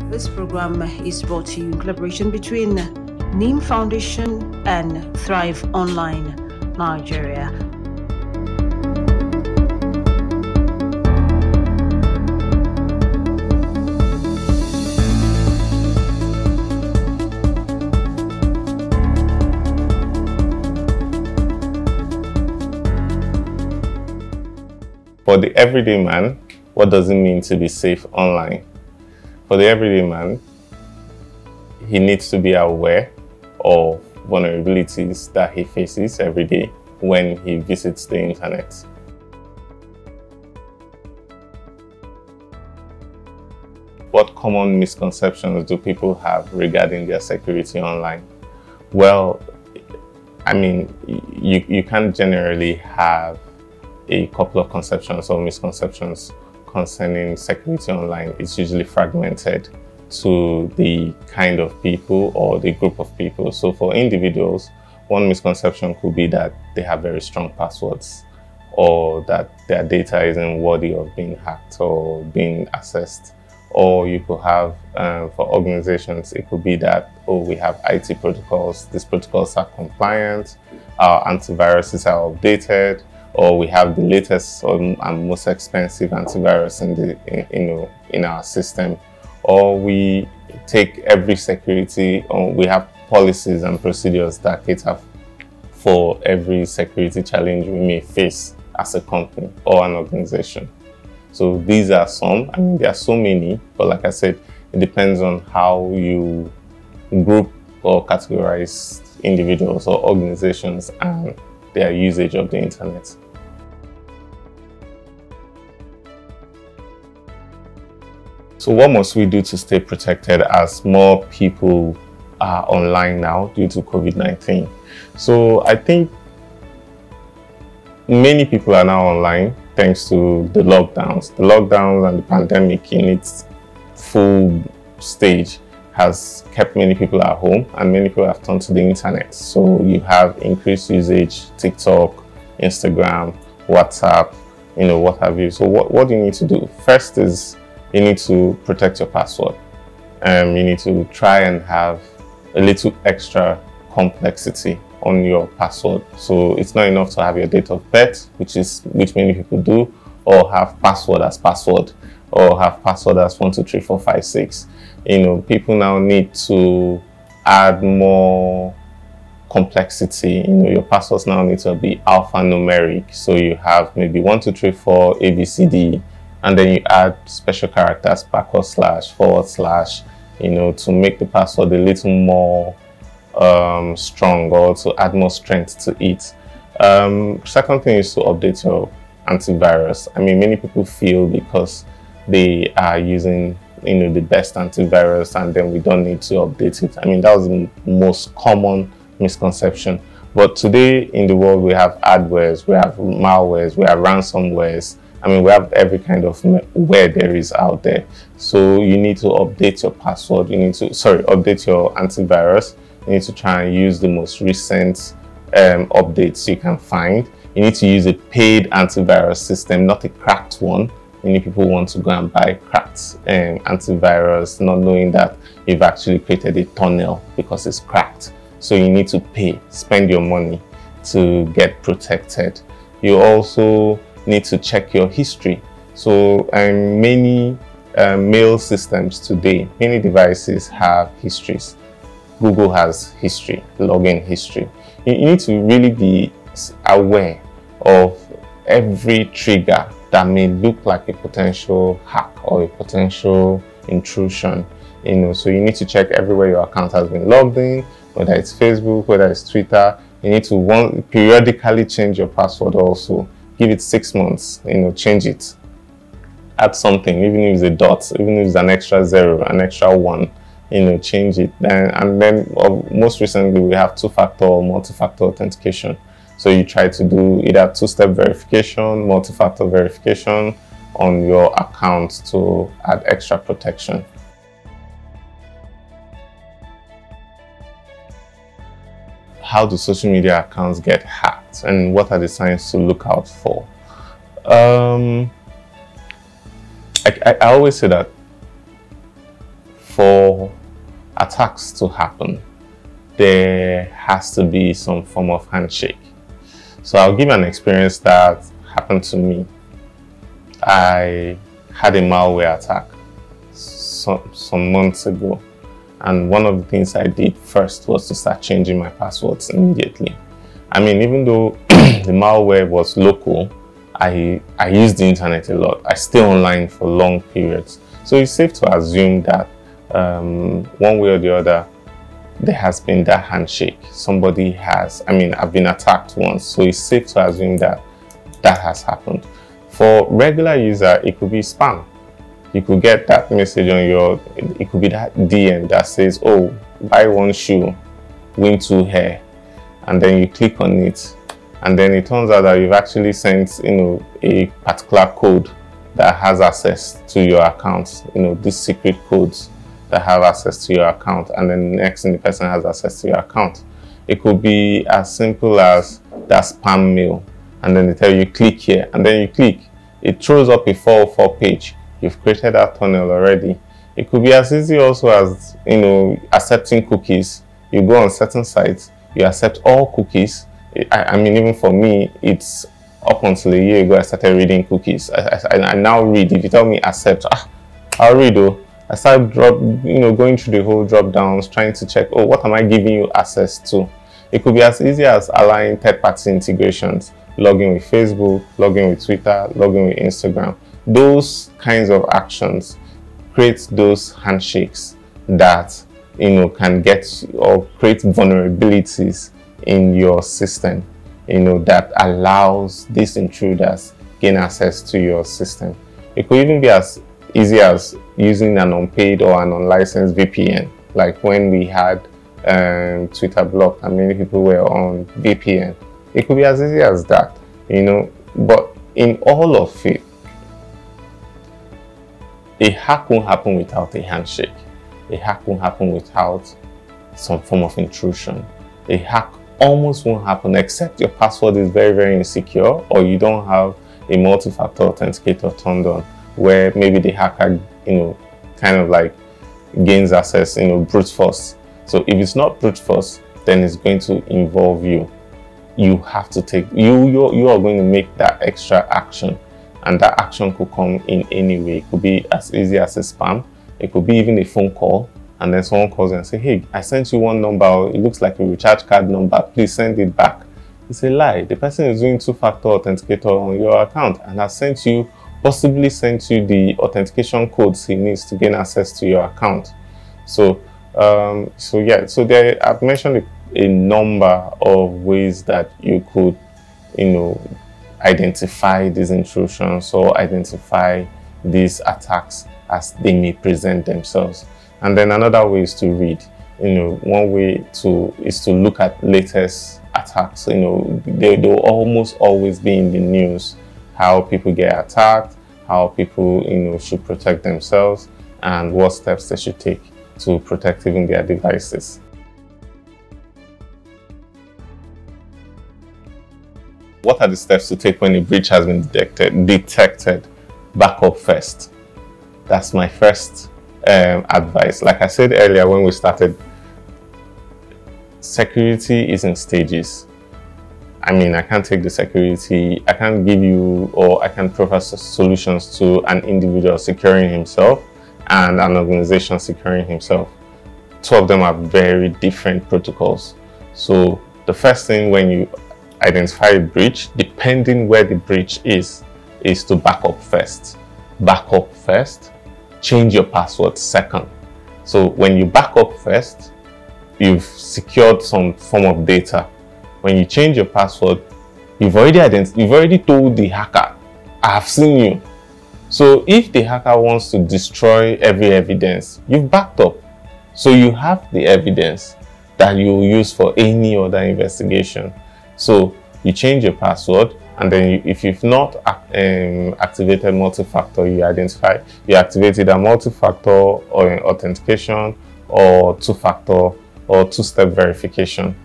This program is brought to you in collaboration between NIM Foundation and Thrive Online Nigeria. For the everyday man, what does it mean to be safe online? For the everyday man, he needs to be aware of vulnerabilities that he faces every day when he visits the internet. What common misconceptions do people have regarding their security online? Well, I mean, you can't generally have a couple of conceptions or misconceptions concerning security online. It's usually fragmented to the kind of people or the group of people. So for individuals, one misconception could be that they have very strong passwords, or that their data isn't worthy of being hacked or being accessed. Or you could have, for organizations, it could be that, oh, we have IT protocols, these protocols are compliant, our antiviruses are updated, or we have the latest and most expensive antivirus in our system, or we take every security, or we have policies and procedures that cater for every security challenge we may face as a company or an organization. So these are some. I mean, there are so many, but like I said, it depends on how you group or categorize individuals or organizations and their usage of the internet. So what must we do to stay protected as more people are online now due to COVID-19? So I think many people are now online thanks to the lockdowns. The lockdowns and the pandemic in its full stage has kept many people at home, and many people have turned to the internet. So you have increased usage, TikTok, Instagram, WhatsApp, what have you. So what do you need to do? First is you need to protect your password. You need to try and have a little extra complexity on your password. So it's not enough to have your date of birth, which many people do, or have password as password, or have password as 1, 2, 3, 4, 5, 6. People now need to add more complexity. Your passwords now need to be alphanumeric. So you have maybe 1, 2, 3, 4, ABCD, and then you add special characters, // to make the password a little more strong, or to add more strength to it. Second thing is to update your antivirus. I mean, many people feel because they are using the best antivirus and then we don't need to update it. I mean, that was the most common misconception. But today in the world, we have adwares, we have malwares, we have ransomwares. I mean, we have every kind of where there is out there. So you need to update your password. You need to, update your antivirus. You need to try and use the most recent updates you can find. You need to use a paid antivirus system, not a cracked one. Many people want to go and buy cracked antivirus, not knowing that you've actually created a tunnel because it's cracked. So you need to spend your money to get protected. You also need to check your history. So many mail systems today, many devices have histories. Google has history, login history. You need to really be aware of every trigger that may look like a potential hack or a potential intrusion. So you need to check everywhere your account has been logged in, whether it's Facebook, whether it's Twitter. You need to periodically change your password also. Give it 6 months, change it. Add something, even if it's a dot, even if it's an extra 0, an extra 1, change it. And then most recently, we have two-factor or multi-factor authentication. So you try to do either two-step verification, multi-factor verification on your account to add extra protection. How do social media accounts get hacked, and what are the signs to look out for? I always say that for attacks to happen, there has to be some form of handshake. So I'll give an experience that happened to me. I had a malware attack some months ago, and one of the things I did first was to start changing my passwords immediately. I mean, even though the malware was local, I used the internet a lot. I stay online for long periods. So it's safe to assume that one way or the other, there has been that handshake. Somebody has, I mean, I've been attacked once, so it's safe to assume that that has happened. For regular user, it could be spam. You could get that message on your, it could be that DM that says, oh, buy one shoe, win 2 hair. And then you click on it, and then it turns out that you've actually sent, a particular code that has access to your account, these secret codes that have access to your account, and then the next thing the person has access to your account. It could be as simple as that spam mail, and then they tell you click here, and then you click. It throws up a 404 page. You've created that tunnel already. It could be as easy also as accepting cookies. You go on certain sites, you accept all cookies. I mean, even for me, it's up until a year ago I started reading cookies. I now read. If you tell me accept, I'll read though. I started going through the whole drop downs, trying to check, oh, what am I giving you access to? It could be as easy as allowing third-party integrations, logging with Facebook, logging with Twitter, logging with Instagram. Those kinds of actions create those handshakes that can get or create vulnerabilities in your system, that allows these intruders gain access to your system. It could even be as easy as using an unpaid or an unlicensed VPN, like when we had Twitter blocked and many people were on VPN. It could be as easy as that, but in all of it, a hack won't happen without a handshake. A hack won't happen without some form of intrusion. A hack almost won't happen except your password is very, very insecure, or you don't have a multi-factor authenticator turned on, where maybe the hacker, kind of like gains access, brute force. So if it's not brute force, then it's going to involve you. You have to take, you are going to make that extra action, and that action could come in any way. It could be as easy as a spam. It could be even a phone call, and then someone calls you and say, hey, I sent you one number, it looks like a recharge card number, please send it back. It's a lie. The person is doing 2-factor authenticator on your account and has possibly sent you the authentication codes he needs to gain access to your account. So I've mentioned a number of ways that you could, identify these intrusions or identify these attacks as they may present themselves. And then another way is to read. One way is to look at latest attacks. They'll almost always be in the news, how people get attacked, how people should protect themselves, and what steps they should take to protect even their devices. What are the steps to take when a breach has been detected? Backup first. That's my first advice. Like I said earlier when we started, security is in stages. I mean, I can't take the security, I can't give you, or I can provide solutions to an individual securing himself and an organization securing himself. Two of them are very different protocols. So the first thing when you identify a breach, depending where the breach is to back up first. Back up first, change your password second. So when you back up first, you've secured some form of data. When you change your password, you've already told the hacker, I have seen you. So if the hacker wants to destroy every evidence, you've backed up. So you have the evidence that you will use for any other investigation. So you change your password, and then if you've not activated multi-factor, you activate either multi-factor or authentication or 2-factor or 2-step verification.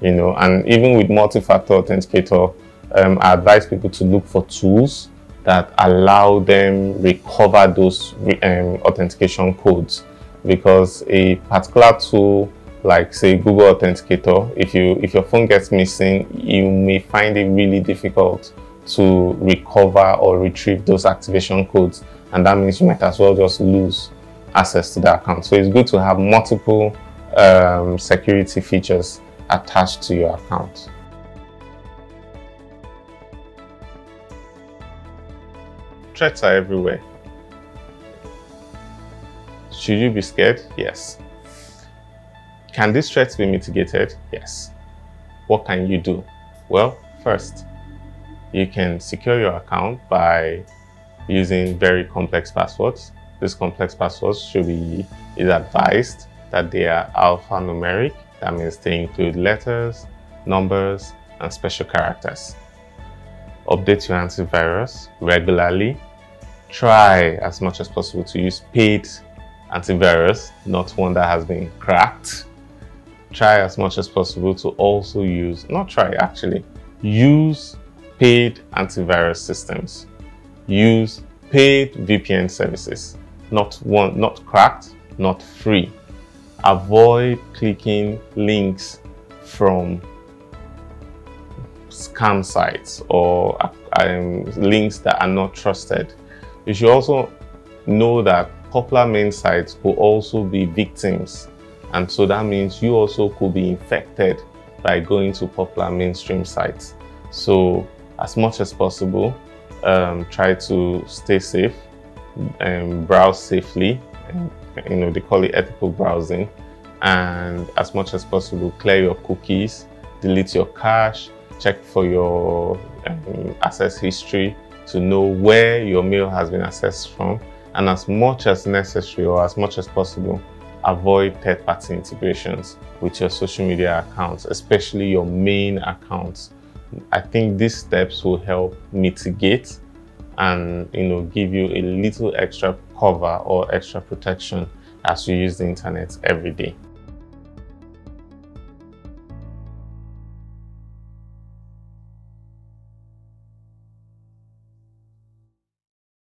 And even with multi-factor authenticator, I advise people to look for tools that allow them recover those authentication codes. because a particular tool like say Google Authenticator, if your phone gets missing, you may find it really difficult to recover or retrieve those activation codes, and that means you might as well just lose access to the account. So it's good to have multiple security features attached to your account. Threats are everywhere. Should you be scared? Yes. Can these threats be mitigated? Yes. What can you do? Well, first, you can secure your account by using very complex passwords. These complex passwords is advised that they are alphanumeric. That means they include letters, numbers, and special characters. Update your antivirus regularly. Try as much as possible to use paid antivirus, not one that has been cracked. Try as much as possible to also use paid antivirus systems. Use paid VPN services, not cracked, not free. Avoid clicking links from scam sites or links that are not trusted. You should also know that popular main sites will also be victims, and so that means you also could be infected by going to popular mainstream sites. So as much as possible, try to stay safe and browse safely. They call it ethical browsing. And as much as possible, clear your cookies, delete your cache, check for your access history to know where your mail has been accessed from, and as much as necessary or as much as possible, avoid third-party integrations with your social media accounts, especially your main accounts. I think these steps will help mitigate and give you a little extra cover or extra protection as you use the internet every day.